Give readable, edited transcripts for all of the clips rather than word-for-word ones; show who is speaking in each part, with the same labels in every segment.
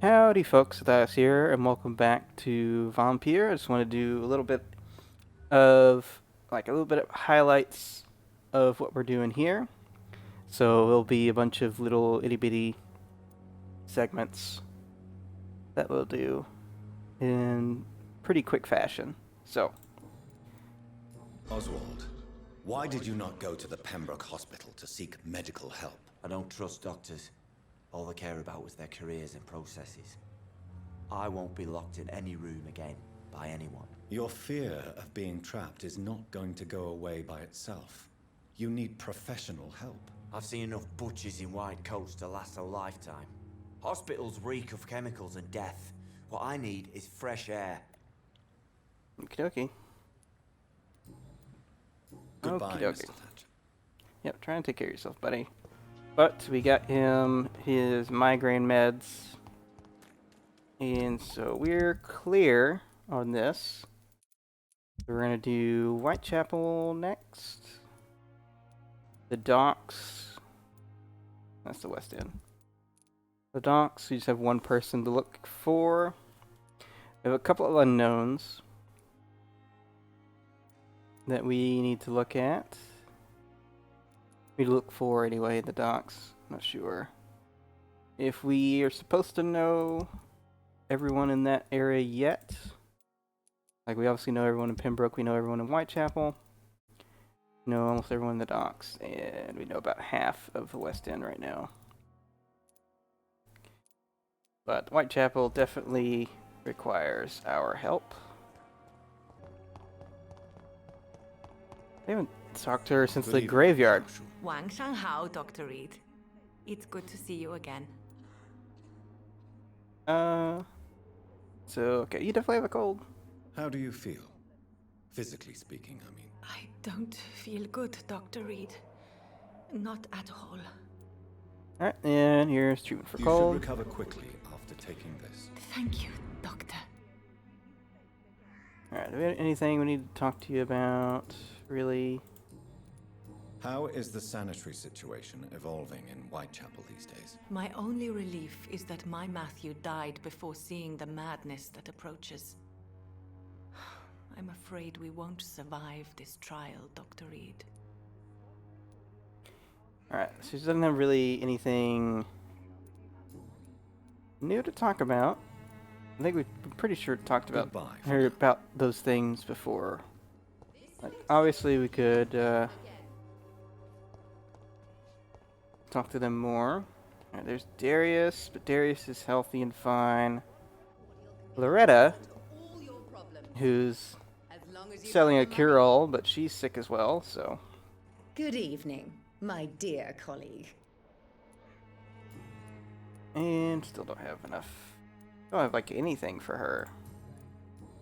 Speaker 1: Howdy folks, that's here, and welcome back to Vampyr. I just want to do a little bit of, highlights of what we're doing here. So it'll be a bunch of little itty bitty segments that we'll do in pretty quick fashion. So,
Speaker 2: Oswald, why did you not go to the Pembroke Hospital to seek medical help?
Speaker 3: I don't trust doctors. All they care about was their careers and processes. I won't be locked in any room again by anyone.
Speaker 2: Your fear of being trapped is not going to go away by itself. You need professional help.
Speaker 3: I've seen enough butchers in white coats to last a lifetime. Hospitals reek of chemicals and death. What I need is fresh air.
Speaker 1: okie dokie.
Speaker 2: Goodbye,
Speaker 1: Okey-dokey.
Speaker 2: Mr. Thatcher.
Speaker 1: Yep, try and take care of yourself, buddy. But we got him his migraine meds. And so we're clear on this. We're going to do Whitechapel next. The docks. That's the West End. The docks, we just have one person to look for. We have a couple of unknowns that we need to look at. We look for anyway in the docks. Not sure if we are supposed to know everyone in that area yet. Like, we obviously know everyone in Pembroke, we know everyone in Whitechapel, we know almost everyone in the docks, and we know about half of the West End right now. But Whitechapel definitely requires our help. We haven't talked to her since the graveyard.
Speaker 4: Wang Shanghao, Dr. Reid. It's good to see you again.
Speaker 1: So, okay, you definitely have a cold.
Speaker 2: How do you feel? Physically speaking, I mean.
Speaker 4: I don't feel good, Dr. Reid. Not at all.
Speaker 1: Alright, and here's treatment for
Speaker 2: You
Speaker 1: cold.
Speaker 2: should recover quickly after taking this.
Speaker 4: Thank you, Doctor.
Speaker 1: Alright, do we have anything we need to talk to you about, really?
Speaker 2: How is the sanitary situation evolving in Whitechapel these days?
Speaker 4: My only relief is that my Matthew died before seeing the madness that approaches. I'm afraid we won't survive this trial, Dr. Reid.
Speaker 1: Alright, so she doesn't have really anything new to talk about. I think we're pretty sure talked about
Speaker 2: Goodbye for
Speaker 1: heard
Speaker 2: now.
Speaker 1: about those things before. Like, obviously we could talk to them more. Alright, there's Darius, but Darius is healthy and fine. Loretta, who's selling a cure-all, but she's sick as well, so.
Speaker 5: Good evening, my dear colleague.
Speaker 1: And still don't have enough. Don't have, like, anything for her.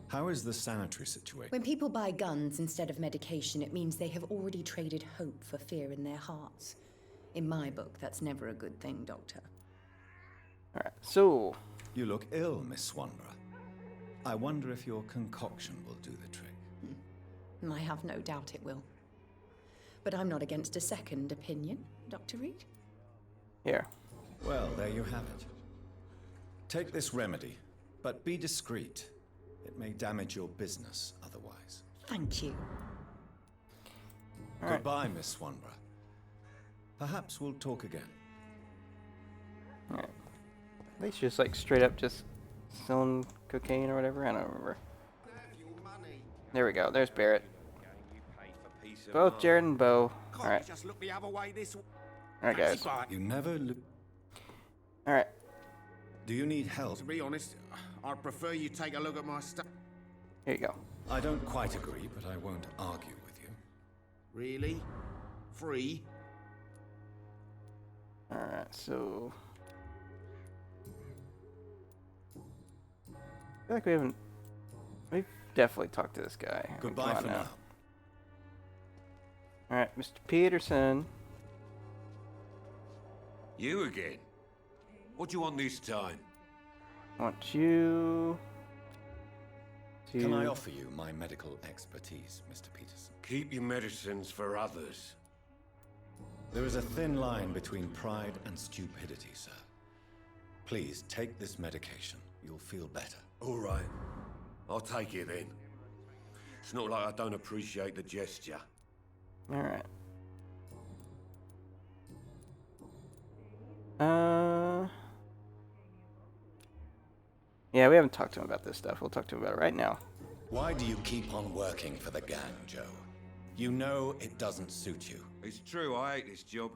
Speaker 2: How is the sanitary situation?
Speaker 5: When people buy guns instead of medication, it means they have already traded hope for fear in their hearts. In my book, that's never a good thing, Doctor.
Speaker 1: Alright, so.
Speaker 2: You look ill, Miss Swanborough. I wonder if your concoction will do the trick.
Speaker 5: I have no doubt it will. But I'm not against a second opinion, Dr. Reid.
Speaker 1: Here.
Speaker 2: Well, there you have it. Take this remedy, but be discreet. It may damage your business otherwise.
Speaker 5: Thank you.
Speaker 1: All right.
Speaker 2: Goodbye, Miss Swanborough. Perhaps we'll talk again.
Speaker 1: Alright. At least just like straight up just selling cocaine or whatever. I don't remember. There we go. There's Barrett. Both Jared and Bo. Alright. Alright, guys.
Speaker 2: You never look.
Speaker 1: Alright.
Speaker 2: Do you need help?
Speaker 6: To be honest, I'd prefer you take a look at my stuff.
Speaker 1: Here you go.
Speaker 2: I don't quite agree, but I won't argue with you.
Speaker 6: Really? Free?
Speaker 1: Alright, so. I feel like we haven't. We've definitely talked to this guy. I mean,
Speaker 2: Goodbye
Speaker 1: come on
Speaker 2: for now.
Speaker 1: Alright, Mr. Peterson.
Speaker 7: You again? What do you want this time?
Speaker 1: I want you to.
Speaker 2: Can I offer you my medical expertise, Mr. Peterson?
Speaker 7: Keep your medicines for others.
Speaker 2: There is a thin line between pride and stupidity, sir. Please, take this medication. You'll feel better.
Speaker 7: All right. I'll take it then. It's not like I don't appreciate the gesture.
Speaker 1: Alright. Yeah, we haven't talked to him about this stuff. We'll talk to him about it right now.
Speaker 2: Why do you keep on working for the gang, Joe? You know it doesn't suit you.
Speaker 7: It's true, I hate this job.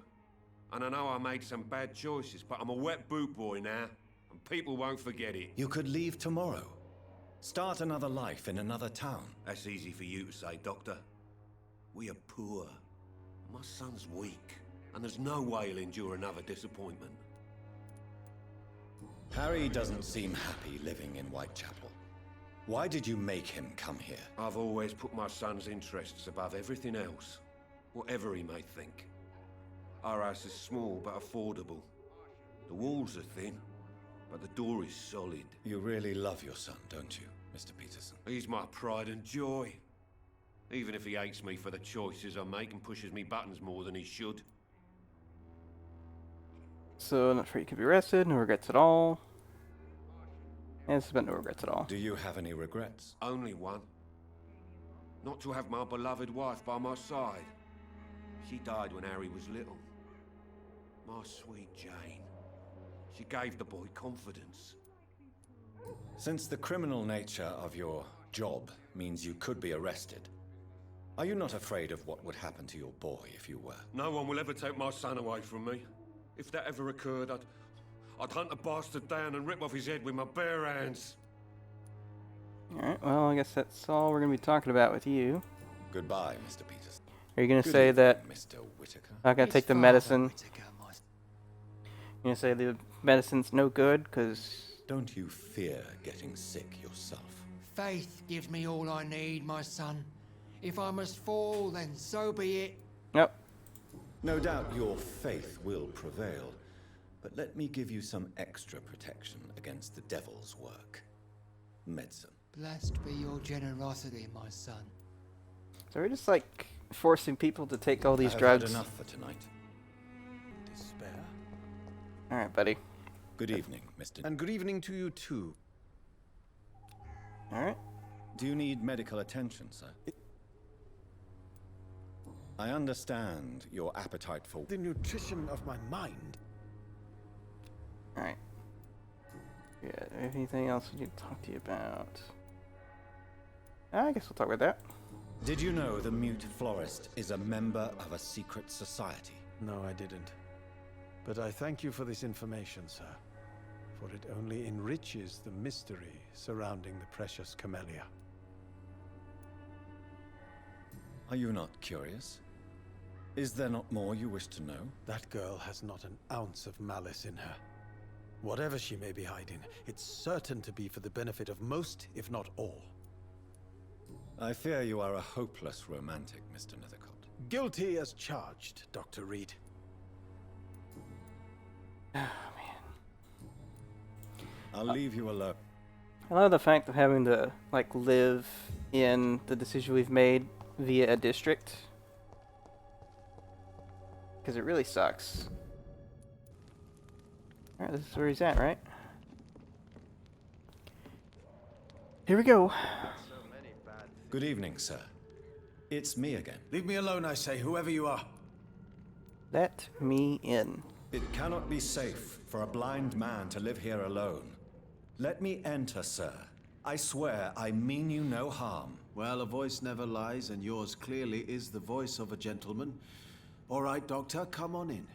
Speaker 7: And I know I made some bad choices, but I'm a wet boot boy now, and people won't forget it.
Speaker 2: You could leave tomorrow. Start another life in another town.
Speaker 7: That's easy for you to say, Doctor. We are poor. My son's weak, and there's no way he'll endure another disappointment.
Speaker 2: Harry doesn't seem happy living in Whitechapel. Why did you make him come here?
Speaker 7: I've always put my son's interests above everything else, whatever he may think. Our house is small but affordable. The walls are thin, but the door is solid.
Speaker 2: You really love your son, don't you, Mr. Peterson?
Speaker 7: He's my pride and joy. Even if he hates me for the choices I make and pushes me buttons more than he should.
Speaker 1: So, not sure you could be arrested, no regrets at all. And it's about no regrets at all.
Speaker 2: Do you have any regrets?
Speaker 7: Only one. Not to have my beloved wife by my side. She died when Harry was little. My sweet Jane. She gave the boy confidence.
Speaker 2: Since the criminal nature of your job means you could be arrested, are you not afraid of what would happen to your boy if you were?
Speaker 7: No one will ever take my son away from me. If that ever occurred, I'd hunt the bastard down and rip off his head with my bare hands.
Speaker 1: Alright, well, I guess that's all we're going to be talking about with you.
Speaker 2: Goodbye, Mr. Peterson.
Speaker 1: Are you going to
Speaker 2: Good
Speaker 1: say
Speaker 2: evening,
Speaker 1: that
Speaker 2: Mr. Whitaker?
Speaker 1: I'm not going to take the medicine? You're going to say the medicine's no good because...
Speaker 2: Don't you fear getting sick yourself?
Speaker 8: Faith gives me all I need, my son. If I must fall, then so be it.
Speaker 1: Yep.
Speaker 2: No doubt your faith will prevail, but let me give you some extra protection against the devil's work. Medicine.
Speaker 8: Blessed be your generosity, my son.
Speaker 1: So we're just like forcing people to take all these
Speaker 2: I have
Speaker 1: drugs.
Speaker 2: had enough for tonight.
Speaker 6: Despair.
Speaker 1: Alright, buddy.
Speaker 2: Good evening, Mr.
Speaker 6: And good evening to you too.
Speaker 1: Alright.
Speaker 2: Do you need medical attention, sir? I understand your appetite for...
Speaker 6: The nutrition of my mind.
Speaker 1: Alright. Yeah, anything else we need to talk to you about? I guess we'll talk about that.
Speaker 2: Did you know the Mute Florist is a member of a secret society?
Speaker 9: No, I didn't. But I thank you for this information, sir. For it only enriches the mystery surrounding the precious camellia.
Speaker 2: Are you not curious? Is there not more you wish to know?
Speaker 9: That girl has not an ounce of malice in her. Whatever she may be hiding, it's certain to be for the benefit of most, if not all.
Speaker 2: I fear you are a hopeless romantic, Mr. Nethercott.
Speaker 9: Guilty as charged, Dr. Reid.
Speaker 1: Oh, man.
Speaker 2: I'll leave you alone.
Speaker 1: I love the fact of having to, like, live in the decision we've made via a district. Because it really sucks. Alright, this is where he's at, right? Here we go.
Speaker 2: Good evening, sir. It's me again.
Speaker 6: Leave me alone, I say, whoever you are.
Speaker 1: Let me in.
Speaker 2: It cannot be safe for a blind man to live here alone. Let me enter, sir. I swear I mean you no harm.
Speaker 10: Well, a voice never lies, and yours clearly is the voice of a gentleman. All right, Doctor, come on in.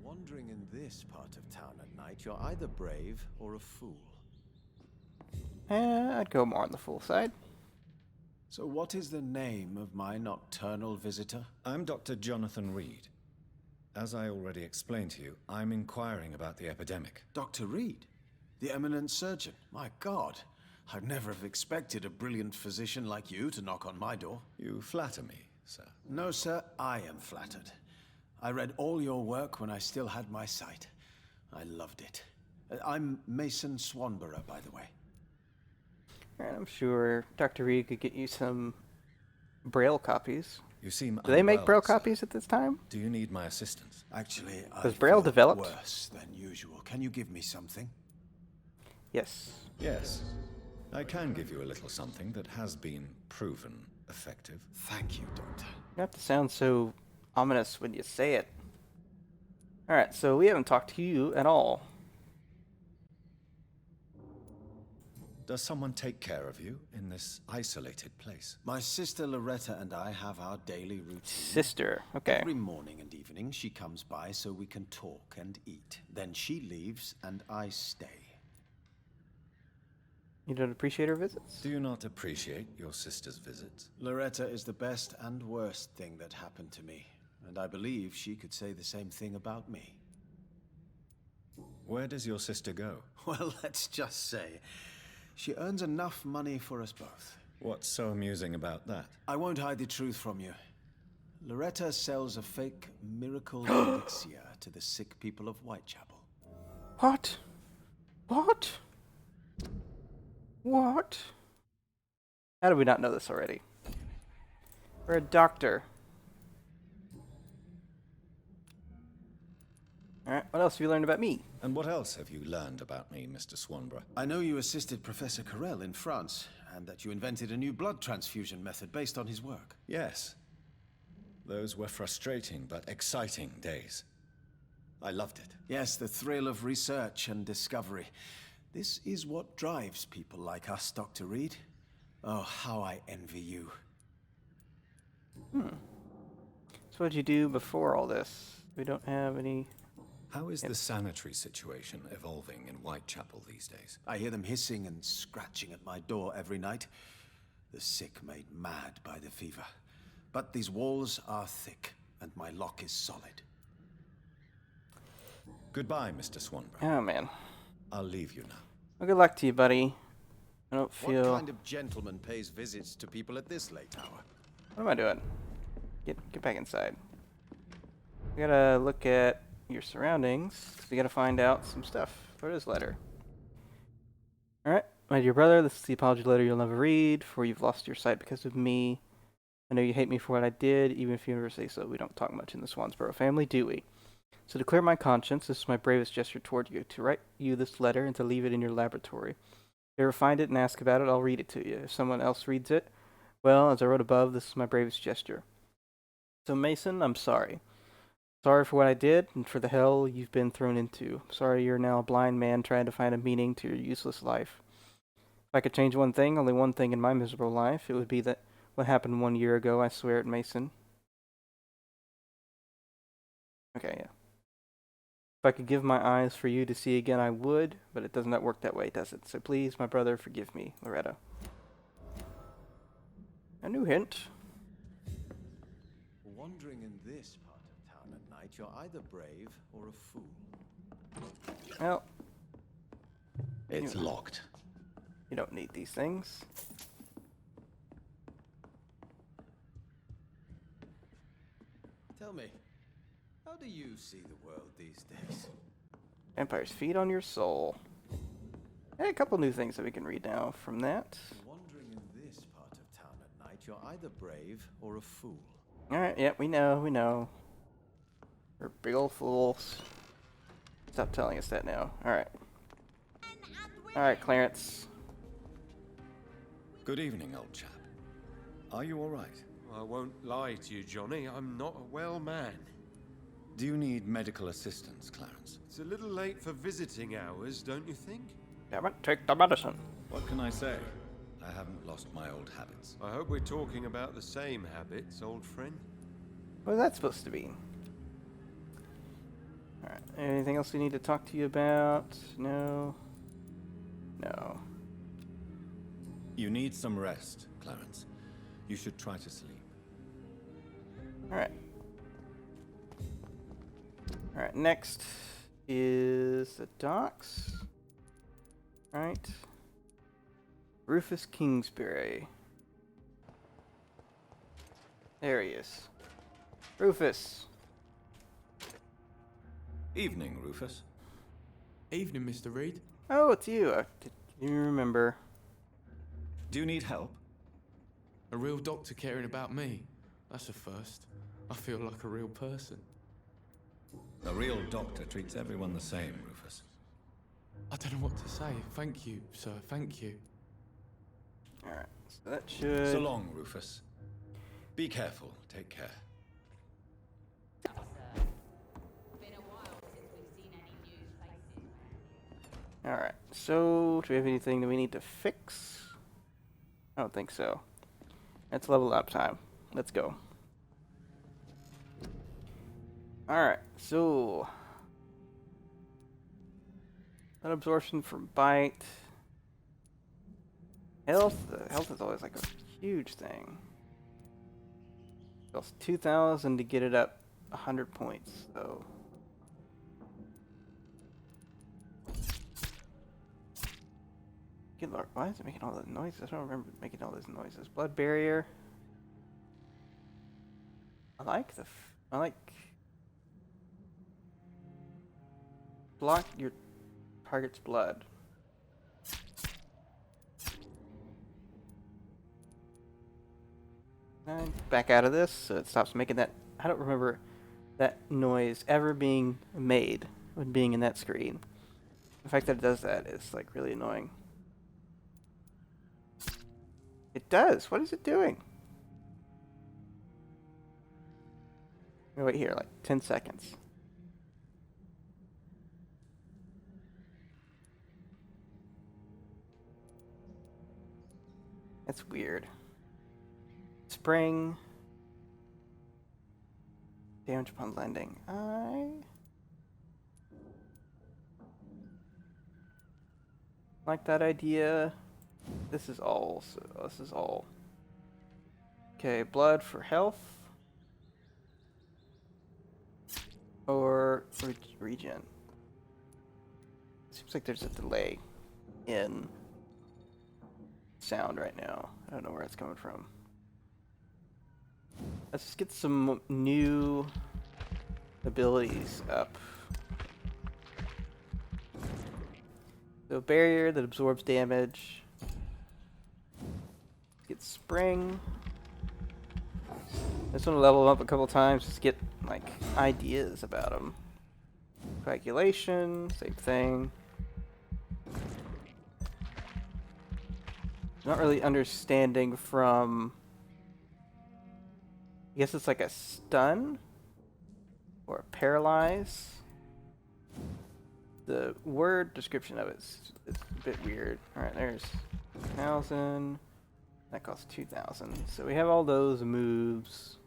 Speaker 10: Wandering in this part of town at night, you're either brave or a fool.
Speaker 1: I'd go more on the full side.
Speaker 10: So what is the name of my nocturnal visitor?
Speaker 2: I'm Dr. Jonathan Reid. As I already explained to you, I'm inquiring about the epidemic.
Speaker 10: Dr. Reid? The eminent surgeon? My God, I'd never have expected a brilliant physician like you to knock on my door.
Speaker 2: You flatter me, sir.
Speaker 10: No, sir, I am flattered. I read all your work when I still had my sight. I loved it. I'm Mason Swanborough, by the way.
Speaker 1: Alright, I'm sure Dr. Reid could get you some Braille copies.
Speaker 2: You seem
Speaker 1: Do they make
Speaker 2: unwell,
Speaker 1: Braille
Speaker 2: sir.
Speaker 1: copies at this time?
Speaker 2: Do you need my assistance?
Speaker 6: Actually, I
Speaker 1: Was Braille
Speaker 6: feel
Speaker 1: developed?
Speaker 6: worse than usual. Can you give me something?
Speaker 1: Yes.
Speaker 2: Yes. I can give you a little something that has been proven effective.
Speaker 6: Thank you, Doctor.
Speaker 1: You have to sound so ominous when you say it. Alright, so we haven't talked to you at all.
Speaker 2: Does someone take care of you in this isolated place?
Speaker 6: My sister Loretta and I have our daily routine.
Speaker 1: Sister, okay.
Speaker 6: Every morning and evening she comes by so we can talk and eat. Then she leaves and I stay.
Speaker 1: You don't appreciate her visits?
Speaker 2: Do you not appreciate your sister's visits?
Speaker 6: Loretta is the best and worst thing that happened to me, and I believe she could say the same thing about me.
Speaker 2: Where does your sister go?
Speaker 6: Well, let's just say she earns enough money for us both.
Speaker 2: What's so amusing about that?
Speaker 6: I won't hide the truth from you. Loretta sells a fake miracle elixir to the sick people of Whitechapel.
Speaker 1: What? What? What? How do we not know this already? We're a doctor. Alright, what else have you learned about me?
Speaker 2: And what else have you learned about me, Mr. Swanborough?
Speaker 6: I know you assisted Professor Carell in France, and that you invented a new blood transfusion method based on his work.
Speaker 2: Yes. Those were frustrating but exciting days. I loved it.
Speaker 6: Yes, the thrill of research and discovery. This is what drives people like us, Dr. Reid. Oh, how I envy you.
Speaker 1: So what'd you do before all this? We don't have any...
Speaker 2: How is the sanitary situation evolving in Whitechapel these days?
Speaker 6: I hear them hissing and scratching at my door every night. The sick made mad by the fever. But these walls are thick, and my lock is solid.
Speaker 2: Goodbye, Mr. Swanborough.
Speaker 1: Oh, man.
Speaker 2: I'll leave you now.
Speaker 1: Well, good luck to you, buddy. I don't feel...
Speaker 10: What kind of gentleman pays visits to people at this late hour?
Speaker 1: What am I doing? Get back inside. We gotta look at your surroundings. We gotta find out some stuff for this letter. Alright, my dear brother, this is the apology letter you'll never read, for you've lost your sight because of me. I know you hate me for what I did, even if you never say so. We don't talk much in the Swansboro family, do we? So to clear my conscience, this is my bravest gesture toward you, to write you this letter and to leave it in your laboratory. If you ever find it and ask about it, I'll read it to you. If someone else reads it, well, as I wrote above, this is my bravest gesture. So Mason, I'm sorry. Sorry for what I did and for the hell you've been thrown into. Sorry you're now a blind man trying to find a meaning to your useless life. If I could change one thing, only one thing in my miserable life, it would be that what happened 1 year ago, I swear it, Mason. Okay, yeah. If I could give my eyes for you to see again, I would, but it does not work that way, does it? So please, my brother, forgive me, Loretta. A new hint.
Speaker 10: Wandering in this part of town at night, you're either brave or a fool.
Speaker 1: Well,
Speaker 2: It's locked.
Speaker 1: you don't need these things.
Speaker 10: Tell me, how do you see the world these days?
Speaker 1: Vampires feed on your soul. Hey, a couple new things that we can read now from that.
Speaker 10: Wandering in this part of town at night, you're either brave or a fool.
Speaker 1: Alright, yeah, we know. We're big old fools. Stop telling us that now. Alright. Alright, Clarence.
Speaker 2: Good evening, old chap. Are you all right?
Speaker 7: I won't lie to you, Johnny. I'm not a well man.
Speaker 2: Do you need medical assistance, Clarence?
Speaker 7: It's a little late for visiting hours, don't you think?
Speaker 1: Damn it, take the medicine.
Speaker 2: What can I say? I haven't lost my old habits.
Speaker 7: I hope we're talking about the same habits, old friend.
Speaker 1: What is that supposed to be? Alright, anything else we need to talk to you about? No. No.
Speaker 2: You need some rest, Clarence. You should try to sleep.
Speaker 1: Alright. Alright, next is the docks. Alright. Rufus Kingsbury. There he is. Rufus.
Speaker 2: Evening, Rufus.
Speaker 11: Evening, Mr. Reid.
Speaker 1: Oh, it's you. I didn't even remember.
Speaker 2: Do you need help?
Speaker 11: A real doctor caring about me. That's a first. I feel like a real person.
Speaker 2: A real doctor treats everyone the same, Rufus.
Speaker 11: I don't know what to say. Thank you, sir. Thank you.
Speaker 1: Alright, so that should...
Speaker 2: So long, Rufus. Be careful. Take care.
Speaker 1: Alright, so do we have anything that we need to fix? I don't think so. That's level up time. Let's go. Alright, so... Blood absorption from bite. Health is always like a huge thing. Costs 2,000 to get it up 100 points, so... Good lord, why is it making all those noises? I don't remember making all those noises. Blood barrier. I like block your target's blood. And back out of this so it stops making that. I don't remember that noise ever being made when being in that screen. The fact that it does that is like really annoying. It does. What is it doing? Wait here, like 10 seconds. That's weird. Spring. Damage upon landing. I like that idea. This is all. So this is all. Okay, blood for health. Or regen. Seems like there's a delay in sound right now. I don't know where it's coming from. Let's just get some new abilities up. So barrier that absorbs damage. Get spring. I just want to level them up a couple times just to get like ideas about them. Coagulation, same thing. Not really understanding from... I guess it's like a stun or a paralyze. The word description of it is a bit weird. Alright, there's 1,000. That costs 2,000. So we have all those moves.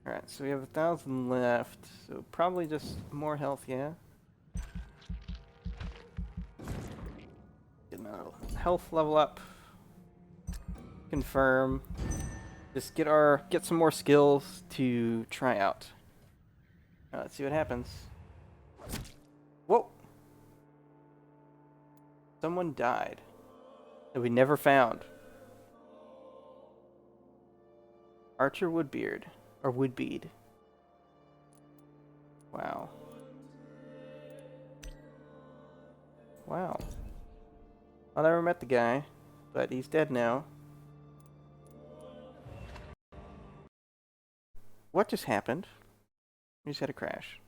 Speaker 1: Alright, so we have 1,000 left. So probably just more health, yeah. Get another health level up. Confirm. Just get some more skills to try out. Let's see what happens. Whoa! Someone died that we never found. Archer Woodbeard. Or Woodbead. Wow. Wow. I never met the guy, but he's dead now. What just happened? We just had a crash.